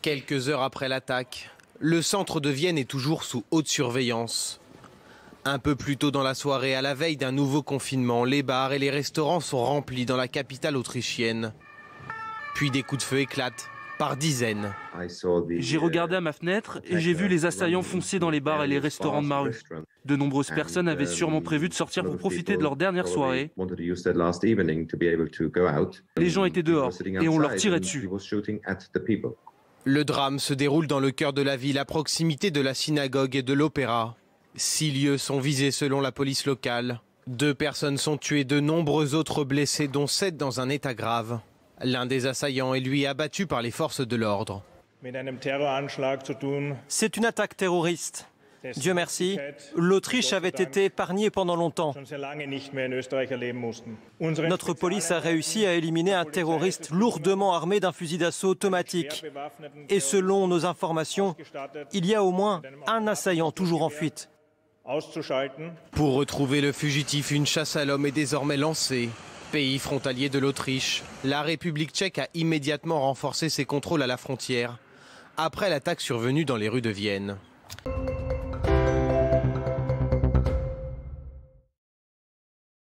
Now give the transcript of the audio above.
Quelques heures après l'attaque, le centre de Vienne est toujours sous haute surveillance. Un peu plus tôt dans la soirée, à la veille d'un nouveau confinement, les bars et les restaurants sont remplis dans la capitale autrichienne. Puis des coups de feu éclatent par dizaines. J'ai regardé à ma fenêtre et j'ai vu les assaillants foncer dans les bars et les restaurants de ma rue. De nombreuses personnes avaient sûrement prévu de sortir pour profiter de leur dernière soirée. Les gens étaient dehors et on leur tirait dessus. Le drame se déroule dans le cœur de la ville, à proximité de la synagogue et de l'opéra. 6 lieux sont visés selon la police locale. 2 personnes sont tuées, de nombreux autres blessés, dont 7 dans un état grave. L'un des assaillants est lui abattu par les forces de l'ordre. C'est une attaque terroriste. Dieu merci, l'Autriche avait été épargnée pendant longtemps. Notre police a réussi à éliminer un terroriste lourdement armé d'un fusil d'assaut automatique. Et selon nos informations, il y a au moins un assaillant toujours en fuite. Pour retrouver le fugitif, une chasse à l'homme est désormais lancée. Pays frontalier de l'Autriche, la République tchèque a immédiatement renforcé ses contrôles à la frontière, après l'attaque survenue dans les rues de Vienne.